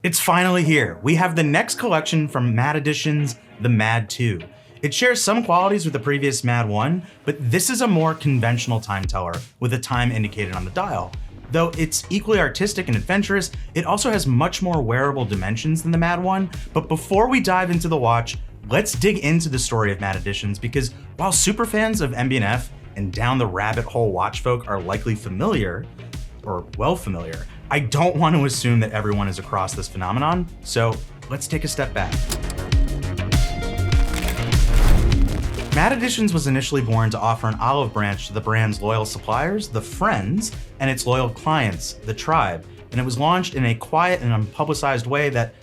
It's finally here. We have the next collection from M.A.D.Editions, the M.A.D.2. It shares some qualities with the previous M.A.D.1, but this is a more conventional time teller with a time indicated on the dial. Though it's equally artistic and adventurous, it also has much more wearable dimensions than the M.A.D.1. But before we dive into the watch, let's dig into the story of M.A.D.Editions, because while superfans of MB&F and down the rabbit hole watch folk are likely familiar, or well familiar, I don't want to assume that everyone is across this phenomenon, so let's take a step back. M.A.D.Editions was initially born to offer an olive branch to the brand's loyal suppliers, the Friends, and its loyal clients, the Tribe, and it was launched in a quiet and unpublicized way that,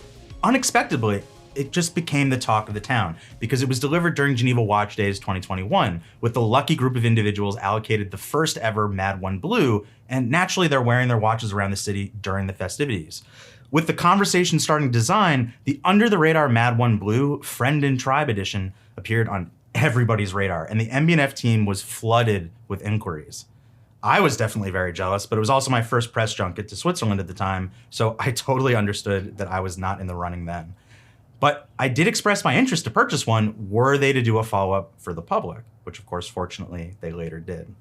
unexpectedly, it just became the talk of the town, because it was delivered during Geneva Watch Days 2021, with the lucky group of individuals allocated the first ever M.A.D.1 Blue, and naturally they're wearing their watches around the city during the festivities. With the conversation starting to design, the under-the-radar M.A.D.1 Blue Friend and Tribe edition appeared on everybody's radar, and the MB&F team was flooded with inquiries. I was definitely very jealous, but it was also my first press junket to Switzerland at the time, so I totally understood that I was not in the running then. But I did express my interest to purchase one were they to do a follow-up for the public, which of course, fortunately, they later did.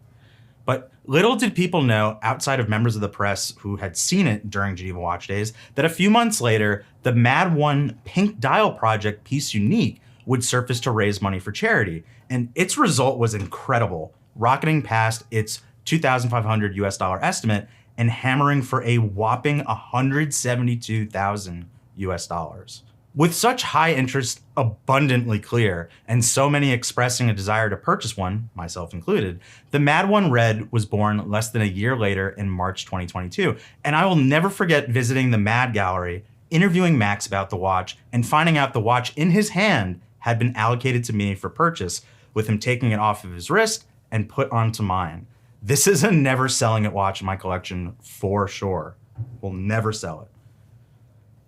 But little did people know, outside of members of the press who had seen it during Geneva Watch Days, that a few months later, the M.A.D.1 Pink Dial Project Piece Unique would surface to raise money for charity. And its result was incredible, rocketing past its $2,500 US estimate and hammering for a whopping $172,000 US. With such high interest abundantly clear, and so many expressing a desire to purchase one, myself included, the M.A.D.1 Red was born less than a year later in March 2022. And I will never forget visiting the M.A.D. gallery, interviewing Max about the watch, and finding out the watch in his hand had been allocated to me for purchase, with him taking it off of his wrist and put onto mine. This is a never selling it watch in my collection for sure. We'll never sell it.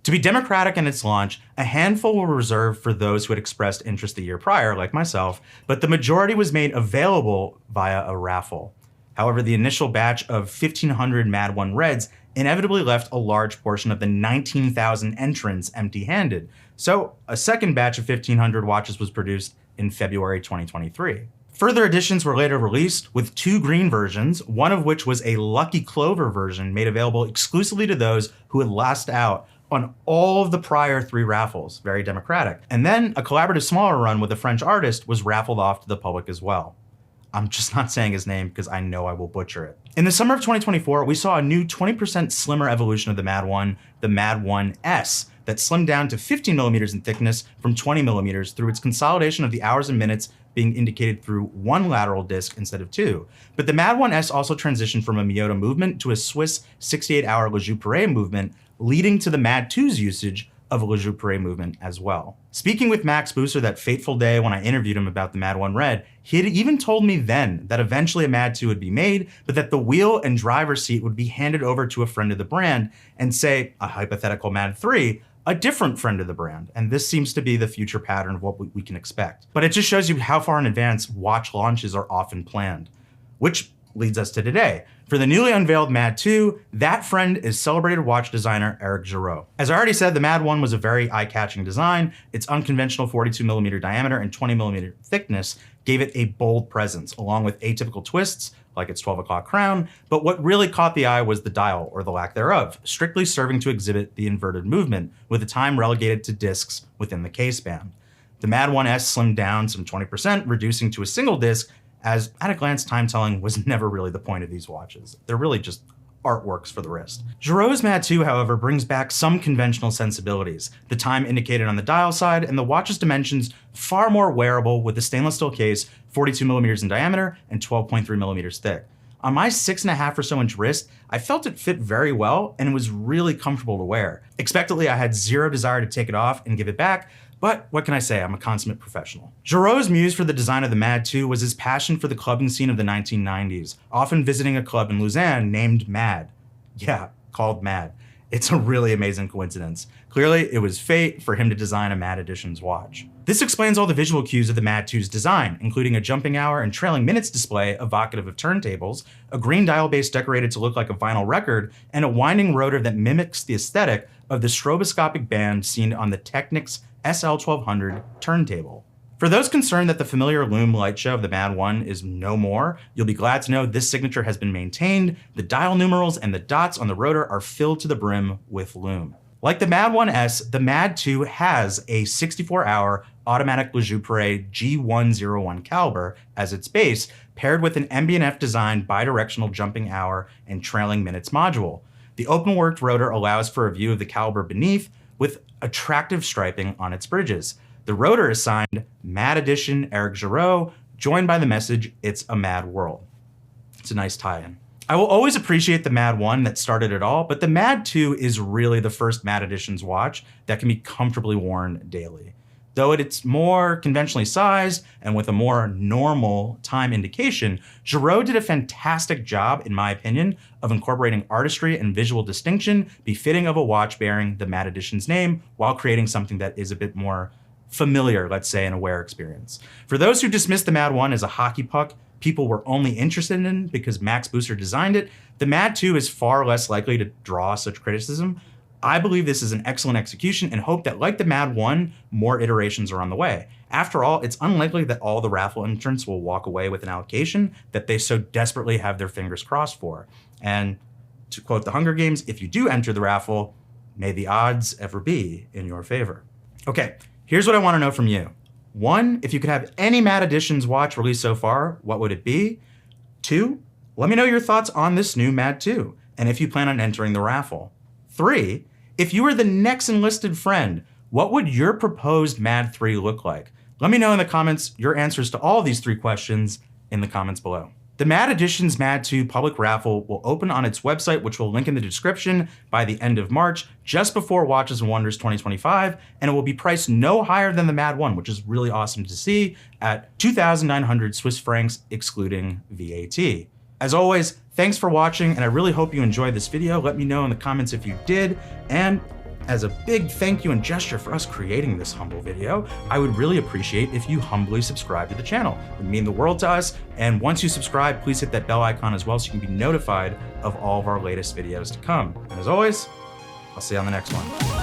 To be democratic in its launch, a handful were reserved for those who had expressed interest the year prior, like myself, but the majority was made available via a raffle. However, the initial batch of 1,500 M.A.D.1 Reds inevitably left a large portion of the 19,000 entrants empty-handed, so a second batch of 1,500 watches was produced in February 2023. Further editions were later released, with 2 green versions, one of which was a Lucky Clover version made available exclusively to those who had lost out on all of the prior 3 raffles, very democratic. And then a collaborative smaller run with a French artist was raffled off to the public as well. I'm just not saying his name because I know I will butcher it. In the summer of 2024, we saw a new 20% slimmer evolution of the M.A.D.1, the M.A.D.1S, that slimmed down to 15 millimeters in thickness from 20 millimeters through its consolidation of the hours and minutes being indicated through 1 lateral disc instead of 2. But the M.A.D.1S also transitioned from a Miyota movement to a Swiss 68-hour Le Jour Paré movement, leading to the M.A.D.2's usage of a Le Jour Paré movement as well. Speaking with Max Büsser that fateful day when I interviewed him about the M.A.D.1 Red, he had even told me then that eventually a M.A.D.2 would be made, but that the wheel and driver's seat would be handed over to a friend of the brand and, say, a hypothetical M.A.D.3, a different friend of the brand. And this seems to be the future pattern of what we can expect. But it just shows you how far in advance watch launches are often planned, which leads us to today. For the newly unveiled M.A.D.2, that friend is celebrated watch designer Eric Giroud. As I already said, the M.A.D.1 was a very eye-catching design. Its unconventional 42mm diameter and 20mm thickness gave it a bold presence, along with atypical twists, like its 12 o'clock crown, but what really caught the eye was the dial, or the lack thereof, strictly serving to exhibit the inverted movement, with the time relegated to discs within the caseband. The M.A.D.1S slimmed down some 20%, reducing to a single disc, as at a glance, time telling was never really the point of these watches. They're really just artworks for the wrist. Giroud's M.A.D.2, however, brings back some conventional sensibilities, the time indicated on the dial side, and the watch's dimensions far more wearable, with the stainless steel case 42mm in diameter and 12.3mm thick. On my 6.5 or so inch wrist, I felt it fit very well and it was really comfortable to wear. Expectedly, I had zero desire to take it off and give it back, but what can I say, I'm a consummate professional. Giroud's muse for the design of the M.A.D.2 was his passion for the clubbing scene of the 1990s, often visiting a club in Lausanne named M.A.D. Yeah, called M.A.D. It's a really amazing coincidence. Clearly, it was fate for him to design a M.A.D.Editions watch. This explains all the visual cues of the M.A.D.2's design, including a jumping hour and trailing minutes display evocative of turntables, a green dial base decorated to look like a vinyl record, and a winding rotor that mimics the aesthetic of the stroboscopic band seen on the Technics SL1200 turntable. For those concerned that the familiar lume light show of the M.A.D.1 is no more, you'll be glad to know this signature has been maintained. The dial numerals and the dots on the rotor are filled to the brim with lume. Like the M.A.D.1S, the M.A.D.2 has a 64-hour automatic Lejoupre G101 caliber as its base, paired with an MB&F designed bidirectional jumping hour and trailing minutes module. The open-worked rotor allows for a view of the caliber beneath with attractive striping on its bridges. The rotor is signed M.A.D. Edition Eric Giroud, joined by the message, "It's a mad world." It's a nice tie-in. I will always appreciate the M.A.D.1 that started it all, but the M.A.D.2 is really the first M.A.D. Editions watch that can be comfortably worn daily. Though it's more conventionally sized and with a more normal time indication, Giroud did a fantastic job, in my opinion, of incorporating artistry and visual distinction befitting of a watch bearing the M.A.D. Editions name while creating something that is a bit more familiar, let's say, in a wear experience. For those who dismiss the M.A.D.1 as a hockey puck people were only interested in because Max Büsser designed it, the M.A.D.2 is far less likely to draw such criticism. I believe this is an excellent execution and hope that, like the M.A.D.1, more iterations are on the way. After all, it's unlikely that all the raffle entrants will walk away with an allocation that they so desperately have their fingers crossed for. And to quote the Hunger Games, if you do enter the raffle, may the odds ever be in your favor. Okay, here's what I want to know from you. 1, if you could have any M.A.D. Editions watch released so far, what would it be? 2, let me know your thoughts on this new M.A.D.2, and if you plan on entering the raffle. 3, if you were the next enlisted friend, what would your proposed M.A.D. 3 look like? Let me know in the comments your answers to all these 3 questions in the comments below. The M.A.D. Editions M.A.D.2 public raffle will open on its website, which we'll link in the description, by the end of March, just before Watches and Wonders 2025, and it will be priced no higher than the M.A.D.1, which is really awesome to see, at 2,900 Swiss francs, excluding VAT. As always, thanks for watching, and I really hope you enjoyed this video. Let me know in the comments if you did, and as a big thank you and gesture for us creating this humble video, I would really appreciate if you humbly subscribe to the channel. It would mean the world to us, and once you subscribe, please hit that bell icon as well so you can be notified of all of our latest videos to come. And as always, I'll see you on the next one.